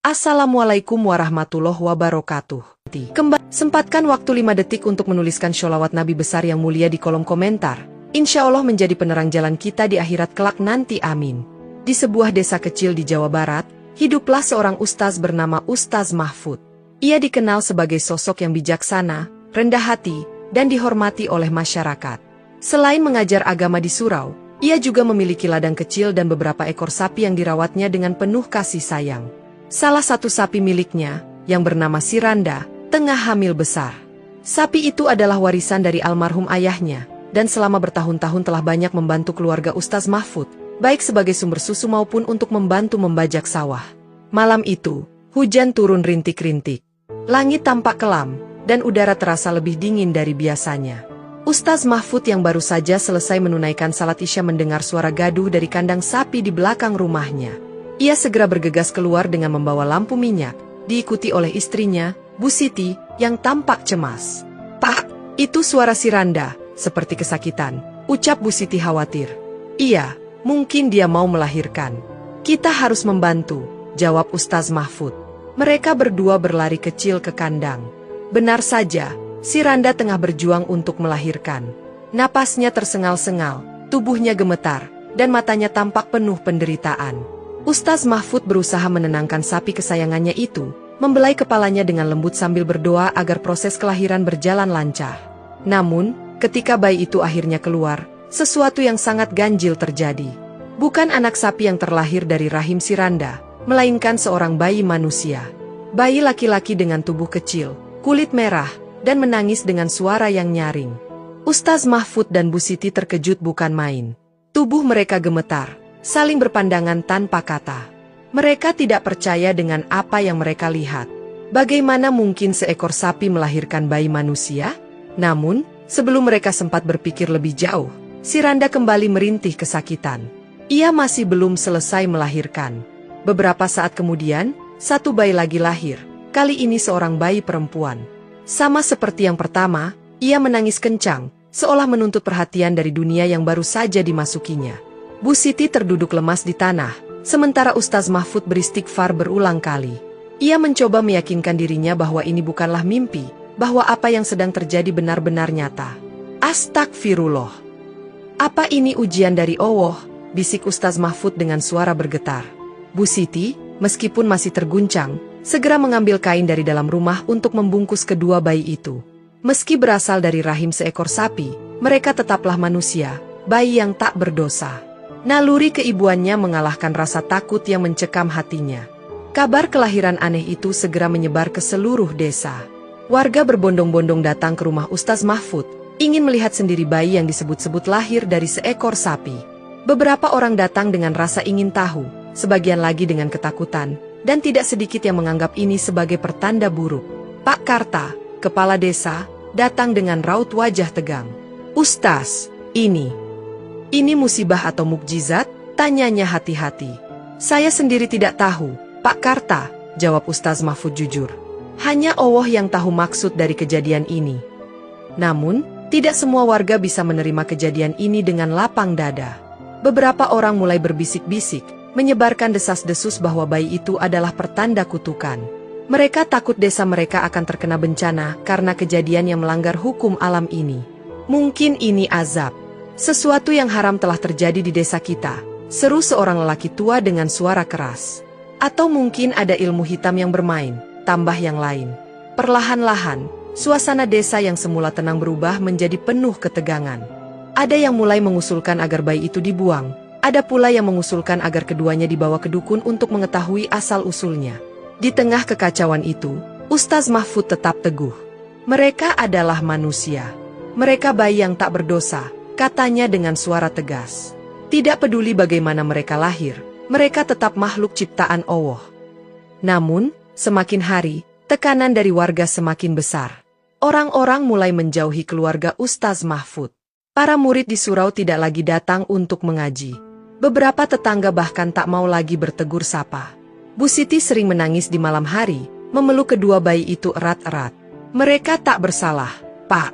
Assalamualaikum warahmatullahi wabarakatuh. Sempatkan waktu 5 detik untuk menuliskan sholawat Nabi besar yang mulia di kolom komentar. Insya Allah menjadi penerang jalan kita di akhirat kelak nanti, amin. Di sebuah desa kecil di Jawa Barat, hiduplah seorang ustaz bernama Ustaz Mahfud. Ia dikenal sebagai sosok yang bijaksana, rendah hati, dan dihormati oleh masyarakat. Selain mengajar agama di surau, ia juga memiliki ladang kecil dan beberapa ekor sapi yang dirawatnya dengan penuh kasih sayang. Salah satu sapi miliknya, yang bernama Siranda, tengah hamil besar. Sapi itu adalah warisan dari almarhum ayahnya, dan selama bertahun-tahun telah banyak membantu keluarga Ustaz Mahfud, baik sebagai sumber susu maupun untuk membantu membajak sawah. Malam itu, hujan turun rintik-rintik. Langit tampak kelam, dan udara terasa lebih dingin dari biasanya. Ustaz Mahfud yang baru saja selesai menunaikan salat Isya mendengar suara gaduh dari kandang sapi di belakang rumahnya. Ia segera bergegas keluar dengan membawa lampu minyak, diikuti oleh istrinya, Bu Siti, yang tampak cemas. "Pak, itu suara Siranda, seperti kesakitan," ucap Bu Siti khawatir. "Iya, mungkin dia mau melahirkan. Kita harus membantu," jawab Ustaz Mahfud. Mereka berdua berlari kecil ke kandang. Benar saja, Siranda tengah berjuang untuk melahirkan. Napasnya tersengal-sengal, tubuhnya gemetar, dan matanya tampak penuh penderitaan. Ustaz Mahfud berusaha menenangkan sapi kesayangannya itu, membelai kepalanya dengan lembut sambil berdoa agar proses kelahiran berjalan lancar. Namun, ketika bayi itu akhirnya keluar, sesuatu yang sangat ganjil terjadi. Bukan anak sapi yang terlahir dari rahim Siranda, melainkan seorang bayi manusia. Bayi laki-laki dengan tubuh kecil, kulit merah, dan menangis dengan suara yang nyaring. Ustaz Mahfud dan Bu Siti terkejut bukan main. Tubuh mereka gemetar, saling berpandangan tanpa kata. Mereka tidak percaya dengan apa yang mereka lihat. Bagaimana mungkin seekor sapi melahirkan bayi manusia? Namun, sebelum mereka sempat berpikir lebih jauh, Siranda kembali merintih kesakitan. Ia masih belum selesai melahirkan. Beberapa saat kemudian, satu bayi lagi lahir, kali ini seorang bayi perempuan. Sama seperti yang pertama, ia menangis kencang, seolah menuntut perhatian dari dunia yang baru saja dimasukinya. Bu Siti terduduk lemas di tanah, sementara Ustaz Mahfud beristighfar berulang kali. Ia mencoba meyakinkan dirinya bahwa ini bukanlah mimpi, bahwa apa yang sedang terjadi benar-benar nyata. "Astagfirullah. Apa ini ujian dari Allah?" bisik Ustaz Mahfud dengan suara bergetar. Bu Siti, meskipun masih terguncang, segera mengambil kain dari dalam rumah untuk membungkus kedua bayi itu. Meski berasal dari rahim seekor sapi, mereka tetaplah manusia, bayi yang tak berdosa. Naluri keibuannya mengalahkan rasa takut yang mencekam hatinya. Kabar kelahiran aneh itu segera menyebar ke seluruh desa. Warga berbondong-bondong datang ke rumah Ustaz Mahfud, ingin melihat sendiri bayi yang disebut-sebut lahir dari seekor sapi. Beberapa orang datang dengan rasa ingin tahu, sebagian lagi dengan ketakutan, dan tidak sedikit yang menganggap ini sebagai pertanda buruk. Pak Karta, kepala desa, datang dengan raut wajah tegang. "Ustaz, ini musibah atau mukjizat?" tanyanya hati-hati. "Saya sendiri tidak tahu, Pak Karta," jawab Ustaz Mahfud jujur. "Hanya Allah yang tahu maksud dari kejadian ini." Namun, tidak semua warga bisa menerima kejadian ini dengan lapang dada. Beberapa orang mulai berbisik-bisik, menyebarkan desas-desus bahwa bayi itu adalah pertanda kutukan. Mereka takut desa mereka akan terkena bencana karena kejadian yang melanggar hukum alam ini. "Mungkin ini azab. Sesuatu yang haram telah terjadi di desa kita," seru seorang lelaki tua dengan suara keras. "Atau mungkin ada ilmu hitam yang bermain," tambah yang lain. Perlahan-lahan, suasana desa yang semula tenang berubah menjadi penuh ketegangan. Ada yang mulai mengusulkan agar bayi itu dibuang. Ada pula yang mengusulkan agar keduanya dibawa ke dukun untuk mengetahui asal-usulnya. Di tengah kekacauan itu, Ustaz Mahfud tetap teguh. "Mereka adalah manusia. Mereka bayi yang tak berdosa," katanya dengan suara tegas. "Tidak peduli bagaimana mereka lahir, mereka tetap makhluk ciptaan Allah." Namun, semakin hari, tekanan dari warga semakin besar. Orang-orang mulai menjauhi keluarga Ustaz Mahfud. Para murid di surau tidak lagi datang untuk mengaji. Beberapa tetangga bahkan tak mau lagi bertegur sapa. Bu Siti sering menangis di malam hari, memeluk kedua bayi itu erat-erat. "Mereka tak bersalah, Pak."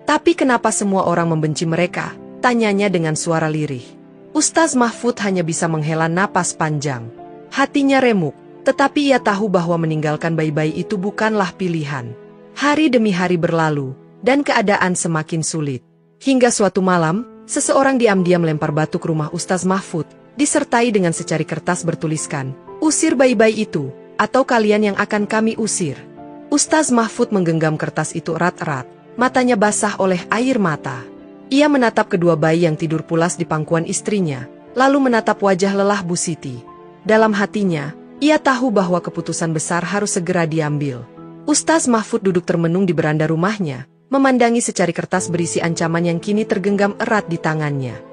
"Tapi kenapa semua orang membenci mereka?" tanyanya dengan suara lirih. Ustaz Mahfud hanya bisa menghela napas panjang. Hatinya remuk, Tetapi ia tahu bahwa meninggalkan bayi-bayi itu bukanlah pilihan. Hari demi hari berlalu, dan keadaan semakin sulit. Hingga suatu malam, seseorang diam-diam lempar batu ke rumah Ustaz Mahfud, disertai dengan secari kertas bertuliskan, "Usir bayi-bayi itu, atau kalian yang akan kami usir." Ustaz Mahfud menggenggam kertas itu erat-erat, matanya basah oleh air mata. Ia menatap kedua bayi yang tidur pulas di pangkuan istrinya, lalu menatap wajah lelah Bu Siti. Dalam hatinya, ia tahu bahwa keputusan besar harus segera diambil. Ustaz Mahfud duduk termenung di beranda rumahnya, memandangi secari kertas berisi ancaman yang kini tergenggam erat di tangannya.